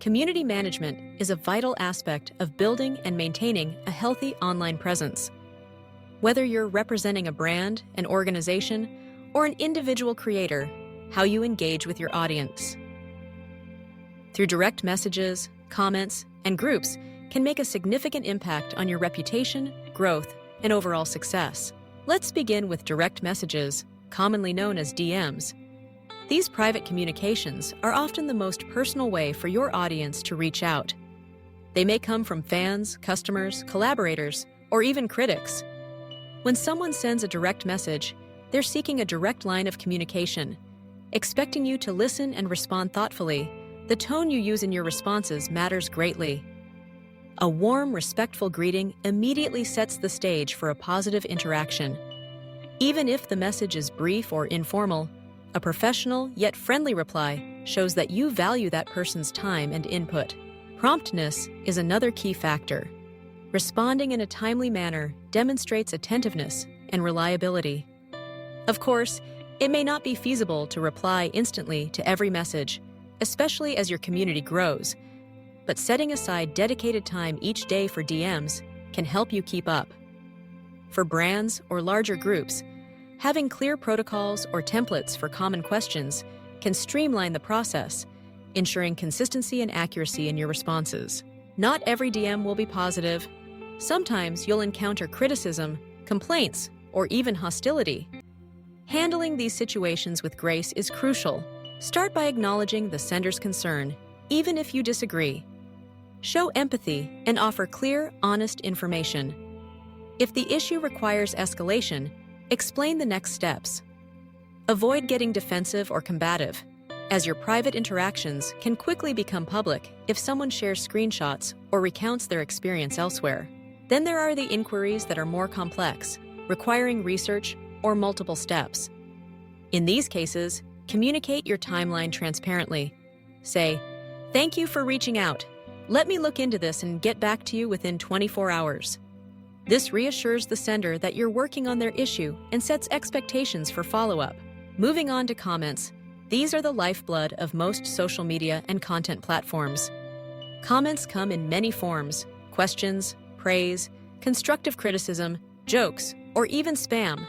Community management is a vital aspect of building and maintaining a healthy online presence. Whether you're representing a brand, an organization, or an individual creator, how you engage with your audience. Through direct messages, comments, and groups can make a significant impact on your reputation, growth, and overall success. Let's begin with direct messages, commonly known as DMs. These private communications are often the most personal way for your audience to reach out. They may come from fans, customers, collaborators, or even critics. When someone sends a direct message, they're seeking a direct line of communication, expecting you to listen and respond thoughtfully. The tone you use in your responses matters greatly. A warm, respectful greeting immediately sets the stage for a positive interaction. Even if the message is brief or informal, a professional yet friendly reply shows that you value that person's time and input. Promptness is another key factor. Responding in a timely manner demonstrates attentiveness and reliability. Of course, it may not be feasible to reply instantly to every message, especially as your community grows, but setting aside dedicated time each day for DMs can help you keep up. For brands or larger groups, having clear protocols or templates for common questions can streamline the process, ensuring consistency and accuracy in your responses. Not every DM will be positive. Sometimes you'll encounter criticism, complaints, or even hostility. Handling these situations with grace is crucial. Start by acknowledging the sender's concern, even if you disagree. Show empathy and offer clear, honest information. If the issue requires escalation, explain the next steps. Avoid getting defensive or combative, as your private interactions can quickly become public if someone shares screenshots or recounts their experience elsewhere. Then there are the inquiries that are more complex, requiring research or multiple steps. In these cases, communicate your timeline transparently. Say, "Thank you for reaching out. Let me look into this and get back to you within 24 hours. This reassures the sender that you're working on their issue and sets expectations for follow-up. Moving on to comments, these are the lifeblood of most social media and content platforms. Comments come in many forms: questions, praise, constructive criticism, jokes, or even spam.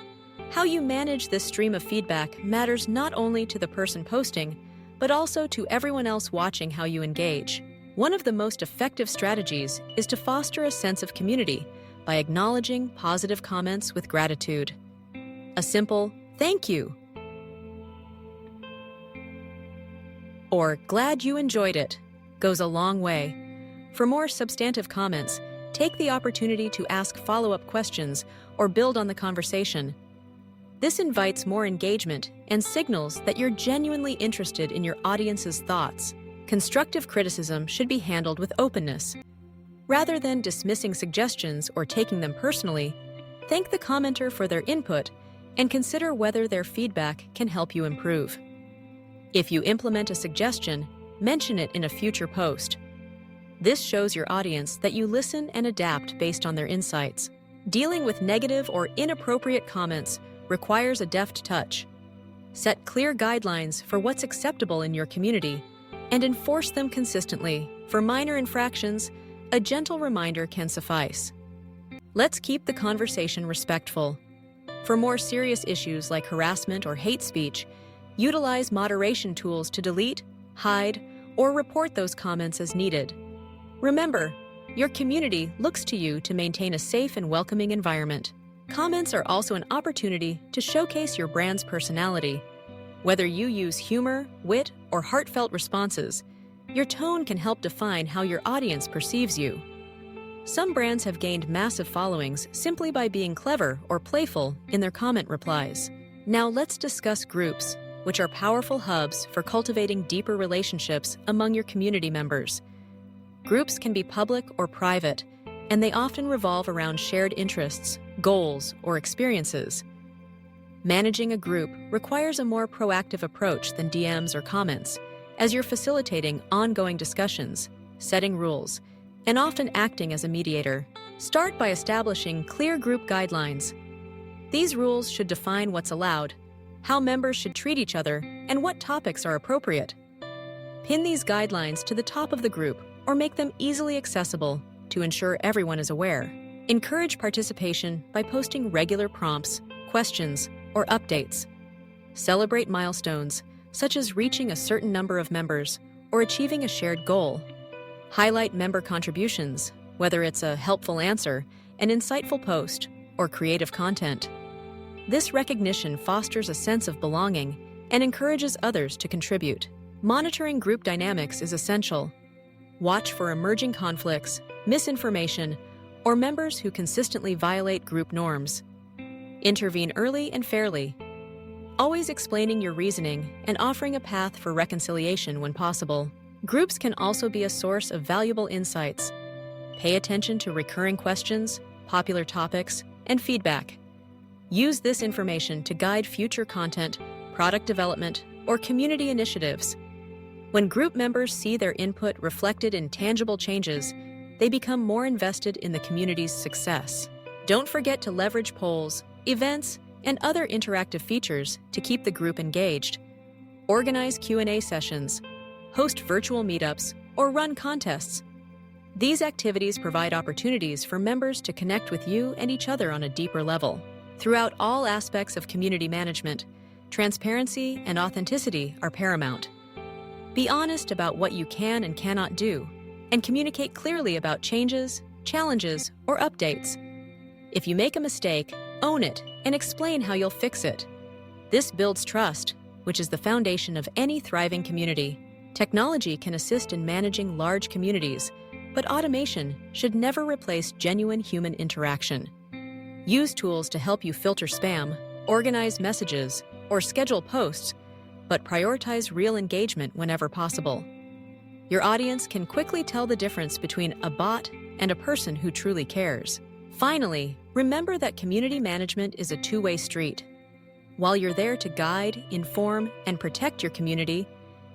How you manage this stream of feedback matters not only to the person posting, but also to everyone else watching how you engage. One of the most effective strategies is to foster a sense of community by acknowledging positive comments with gratitude. A simple "thank you" or "glad you enjoyed it" goes a long way. For more substantive comments, take the opportunity to ask follow-up questions or build on the conversation. This invites more engagement and signals that you're genuinely interested in your audience's thoughts. Constructive criticism should be handled with openness. Rather than dismissing suggestions or taking them personally, thank the commenter for their input and consider whether their feedback can help you improve. If you implement a suggestion, mention it in a future post. This shows your audience that you listen and adapt based on their insights. Dealing with negative or inappropriate comments requires a deft touch. Set clear guidelines for what's acceptable in your community and enforce them consistently. For minor infractions, a gentle reminder can suffice. Let's keep the conversation respectful. For more serious issues like harassment or hate speech, utilize moderation tools to delete, hide, or report those comments as needed. Remember, your community looks to you to maintain a safe and welcoming environment. Comments are also an opportunity to showcase your brand's personality. Whether you use humor, wit, or heartfelt responses, your tone can help define how your audience perceives you. Some brands have gained massive followings simply by being clever or playful in their comment replies. Now let's discuss groups, which are powerful hubs for cultivating deeper relationships among your community members. Groups can be public or private, and they often revolve around shared interests, goals, or experiences. Managing a group requires a more proactive approach than DMs or comments, as you're facilitating ongoing discussions, setting rules, and often acting as a mediator. Start by establishing clear group guidelines. These rules should define what's allowed, how members should treat each other, and what topics are appropriate. Pin these guidelines to the top of the group or make them easily accessible to ensure everyone is aware. Encourage participation by posting regular prompts, questions, or updates. Celebrate milestones, such as reaching a certain number of members or achieving a shared goal. Highlight member contributions, whether it's a helpful answer, an insightful post, or creative content. This recognition fosters a sense of belonging and encourages others to contribute. Monitoring group dynamics is essential. Watch for emerging conflicts, misinformation, or members who consistently violate group norms. Intervene early and fairly, always explaining your reasoning and offering a path for reconciliation when possible. Groups can also be a source of valuable insights. Pay attention to recurring questions, popular topics, and feedback. Use this information to guide future content, product development, or community initiatives. When group members see their input reflected in tangible changes, they become more invested in the community's success. Don't forget to leverage polls, events, and other interactive features to keep the group engaged. Organize Q&A sessions, host virtual meetups, or run contests. These activities provide opportunities for members to connect with you and each other on a deeper level. Throughout all aspects of community management, transparency and authenticity are paramount. Be honest about what you can and cannot do, and communicate clearly about changes, challenges, or updates. If you make a mistake, own it and explain how you'll fix it. This builds trust, which is the foundation of any thriving community. Technology can assist in managing large communities, but automation should never replace genuine human interaction. Use tools to help you filter spam, organize messages, or schedule posts, but prioritize real engagement whenever possible. Your audience can quickly tell the difference between a bot and a person who truly cares. Finally, remember that community management is a two-way street. While you're there to guide, inform, and protect your community,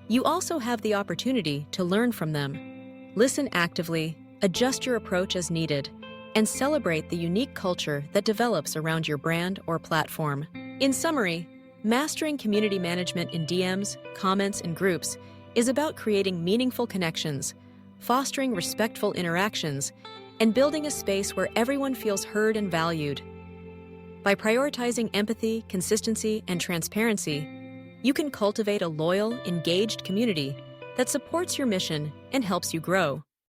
you also have the opportunity to learn from them. Listen actively, adjust your approach as needed, and celebrate the unique culture that develops around your brand or platform. In summary, mastering community management in DMs, comments, and groups is about creating meaningful connections, fostering respectful interactions, and building a space where everyone feels heard and valued. By prioritizing empathy, consistency, and transparency, you can cultivate a loyal, engaged community that supports your mission and helps you grow.